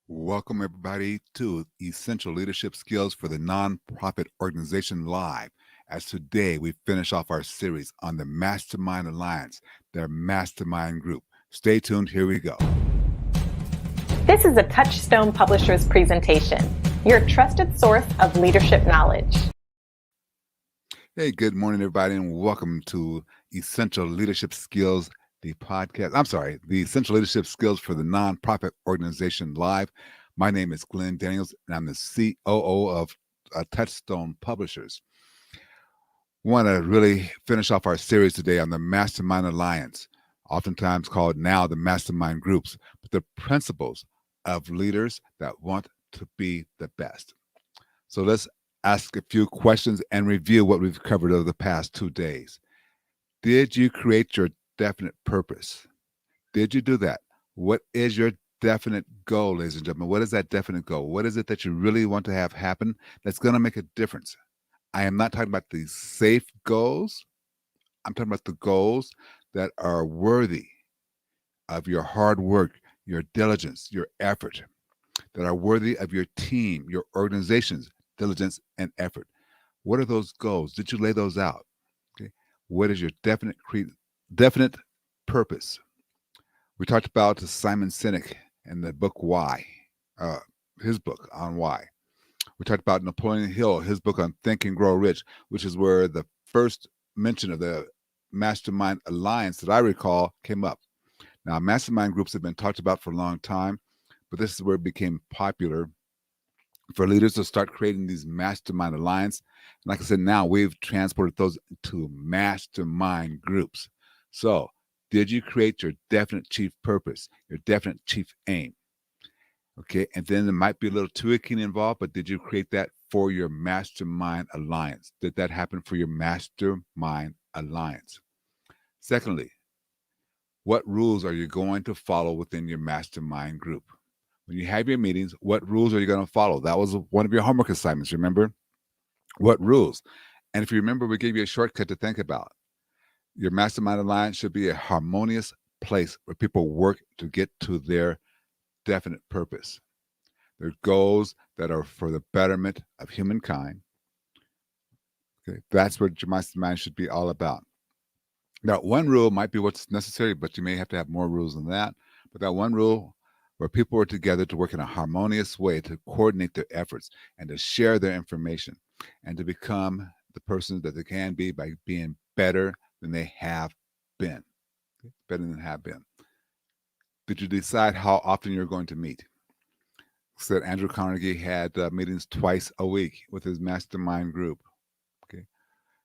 Welcome, everybody, to Essential Leadership Skills for the Nonprofit Organization Live. As today we finish off our series on the Mastermind Alliance, their Mastermind Group. Stay tuned. Here we go. This is a Touchstone Publishers presentation, your trusted source of leadership knowledge. Hey, good morning, everybody, and welcome to Essential Leadership Skills, the podcast. The Essential Leadership Skills for the Nonprofit Organization Live. My name is Glenn Daniels, and I'm the COO of Touchstone Publishers. We want to really finish off our series today on the Mastermind Alliance, oftentimes called now the Mastermind Groups, but the principles of leaders that want to be the best. So let's ask a few questions and review what we've covered over the past 2 days. Did you create your definite purpose? Did you do that? What is your definite goal, ladies and gentlemen? What is that definite goal? What is it that you really want to have happen that's going to make a difference? I am not talking about the safe goals. I'm talking about the goals that are worthy of your hard work, your diligence, your effort, that are worthy of your team, your organization's diligence and effort. What are those goals? Did you lay those out? Okay. What is your definite purpose? We talked about Simon Sinek in the book Why, his book on why. We talked about Napoleon Hill, his book on Think and Grow Rich, which is where the first mention of the Mastermind Alliance that I recall came up. Now, mastermind groups have been talked about for a long time, but this is where it became popular for leaders to start creating these mastermind alliance. And like I said, now we've transported those to mastermind groups. So, did you create your definite chief purpose, your definite chief aim? Okay, and then there might be a little tweaking involved, but did you create that for your mastermind alliance? Did that happen for your mastermind alliance? Secondly, what rules are you going to follow within your mastermind group? When you have your meetings, what rules are you going to follow? That was one of your homework assignments, remember? What rules? And if you remember, we gave you a shortcut to think about. Your mastermind alliance should be a harmonious place where people work to get to their definite purpose. Their goals that are for the betterment of humankind. Okay, that's what your mastermind should be all about. Now, one rule might be what's necessary, but you may have to have more rules than that. But that one rule where people are together to work in a harmonious way to coordinate their efforts and to share their information and to become the person that they can be by being better than they have been. Better than have been. Did you decide how often you're going to meet? Said Andrew Carnegie had meetings twice a week with his mastermind group. Okay.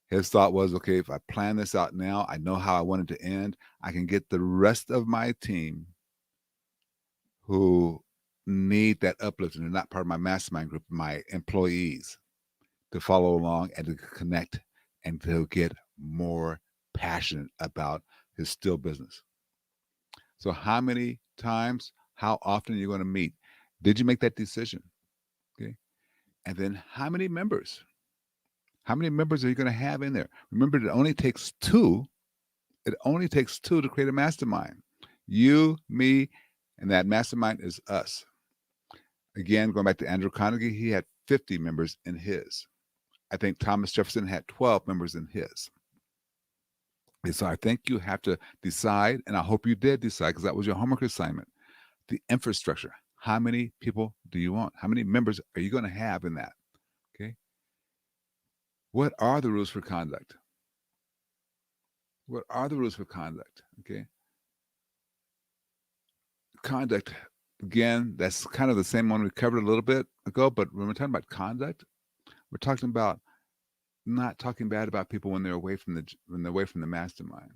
His thought was, okay, if I plan this out now, I know how I want it to end. I can get the rest of my team who need that uplift and they're not part of my mastermind group, my employees, to follow along and to connect and to get more passionate about his still business. So how many times, how often are you going to meet? Did you make that decision? Okay. And then how many members? How many members are you going to have in there? Remember, it only takes two. It only takes two to create a mastermind. You, me, and that mastermind is us. Again, going back to Andrew Carnegie, he had 50 members in his. I think Thomas Jefferson had 12 members in his. And so I think you have to decide, and I hope you did decide because that was your homework assignment, the infrastructure. How many people do you want? How many members are you going to have in that? Okay. What are the rules for conduct? What are the rules for conduct? Okay. Conduct, again, that's kind of the same one we covered a little bit ago, but when we're talking about conduct, we're talking about not talking bad about people when they're away from the mastermind.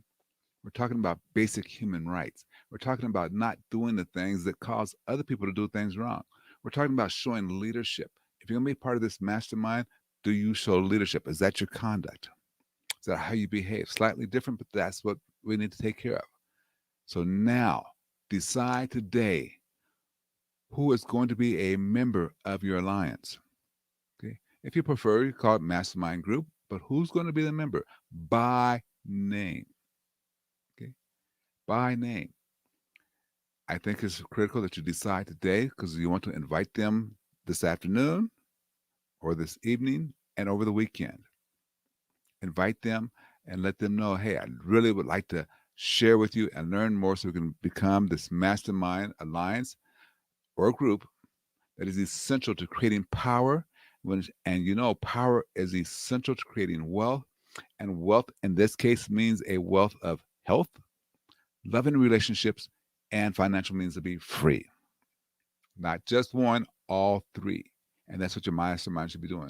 We're talking about basic human rights. We're talking about not doing the things that cause other people to do things wrong. We're talking about showing leadership. If you're going to be part of this mastermind, do you show leadership? Is that your conduct? Is that how you behave? Slightly different, but that's what we need to take care of. So now, decide today who is going to be a member of your alliance. Okay. If you prefer, you call it Mastermind Group, but who's going to be the member? By name. Okay. By name. I think it's critical that you decide today because you want to invite them this afternoon or this evening and over the weekend. Invite them and let them know, hey, I really would like to share with you and learn more so we can become this Mastermind Alliance or group that is essential to creating power. And power is essential to creating wealth. And wealth in this case means a wealth of health, loving relationships, and financial means to be free. Not just one, all three. And that's what your mastermind should be doing.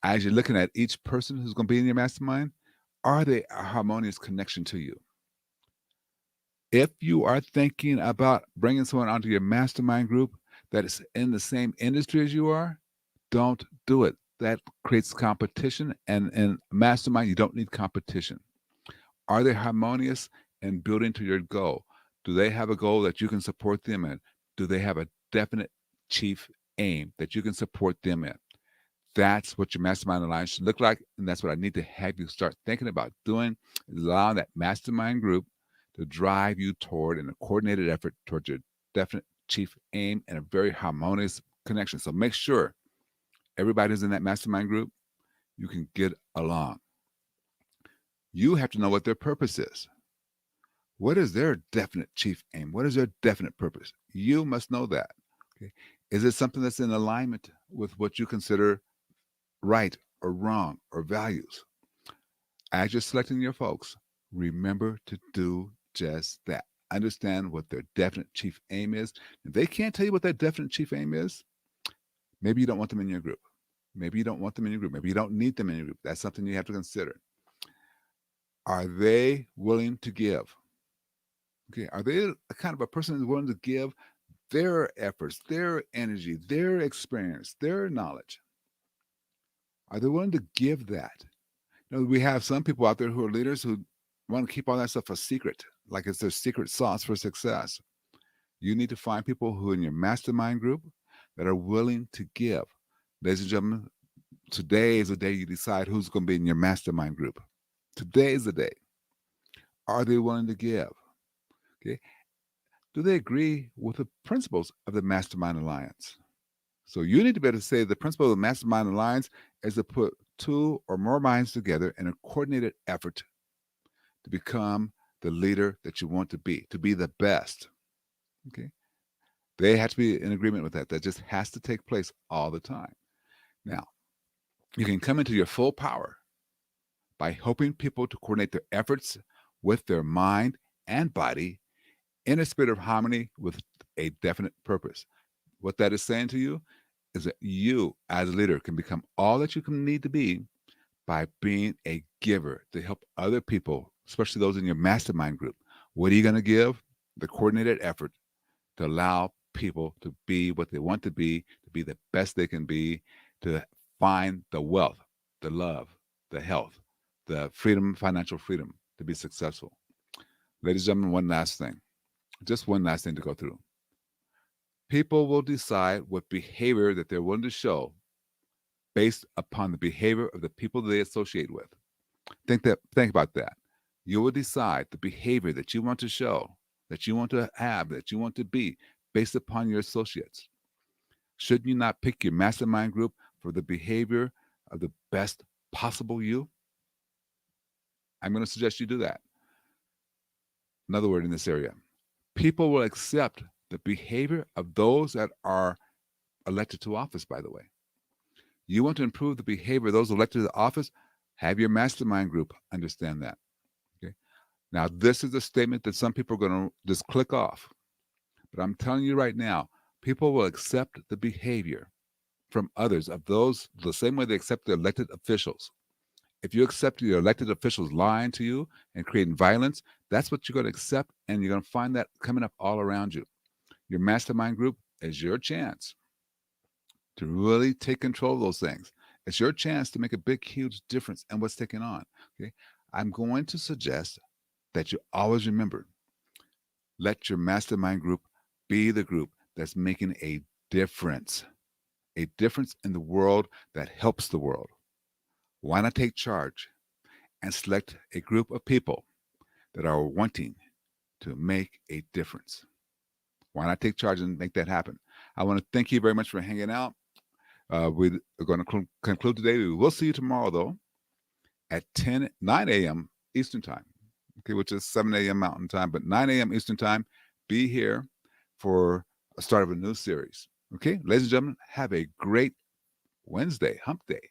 As you're looking at each person who's going to be in your mastermind, are they a harmonious connection to you? If you are thinking about bringing someone onto your mastermind group that is in the same industry as you are, don't do it. That creates competition. And in mastermind, you don't need competition. Are they harmonious and building to your goal? Do they have a goal that you can support them in? Do they have a definite chief aim that you can support them in? That's what your mastermind alliance should look like. And that's what I need to have you start thinking about doing, is allowing that mastermind group to drive you toward in a coordinated effort towards your definite chief aim and a very harmonious connection. So make sure everybody who's in that mastermind group, you can get along. You have to know what their purpose is. What is their definite chief aim? What is their definite purpose? You must know that. Okay. Is it something that's in alignment with what you consider right or wrong or values? As you're selecting your folks, remember to do just that. Understand what their definite chief aim is. If they can't tell you what their definite chief aim is, maybe you don't want them in your group. Maybe you don't want them in your group. Maybe you don't need them in your group. That's something you have to consider. Are they willing to give? Okay, are they a kind of a person who's willing to give their efforts, their energy, their experience, their knowledge? Are they willing to give that? We have some people out there who are leaders who want to keep all that stuff a secret, like it's their secret sauce for success. You need to find people who in your mastermind group that are willing to give. Ladies and gentlemen, today is the day you decide who's going to be in your mastermind group. Today is the day. Are they willing to give? Okay. Do they agree with the principles of the Mastermind Alliance? So you need to be able to say the principle of the Mastermind Alliance is to put two or more minds together in a coordinated effort to become the leader that you want to be the best. Okay. They have to be in agreement with that. That just has to take place all the time. Now, you can come into your full power by helping people to coordinate their efforts with their mind and body in a spirit of harmony with a definite purpose. What that is saying to you is that you, as a leader, can become all that you can need to be by being a giver to help other people, especially those in your mastermind group. What are you going to give? The coordinated effort to allow people to be what they want to be the best they can be, to find the wealth, the love, the health, the freedom, financial freedom to be successful. Ladies and gentlemen, one last thing. Just one last thing to go through. People will decide what behavior that they're willing to show based upon the behavior of the people they associate with. Think about that. You will decide the behavior that you want to show, that you want to have, that you want to be based upon your associates. Should you not pick your mastermind group for the behavior of the best possible you? I'm going to suggest you do that. Another word in this area. People will accept the behavior of those that are elected to office, by the way. You want to improve the behavior of those elected to office? Have your mastermind group understand that. Okay. Now, this is a statement that some people are going to just click off. But I'm telling you right now, people will accept the behavior from others of those the same way they accept the elected officials. If you accept your elected officials lying to you and creating violence, that's what you're going to accept, and you're going to find that coming up all around you. Your mastermind group is your chance to really take control of those things. It's your chance to make a big, huge difference in what's taking on. Okay, I'm going to suggest that you always remember, let your mastermind group be the group that's making a difference in the world that helps the world. Why not take charge and select a group of people that are wanting to make a difference? Why not take charge and make that happen? I want to thank you very much for hanging out. We are going to conclude today. We will see you tomorrow, though, at 9 a.m. Eastern Time, okay, which is 7 a.m. Mountain Time, but 9 a.m. Eastern Time. Be here for a start of a new series. Okay, ladies and gentlemen, have a great Wednesday, hump day.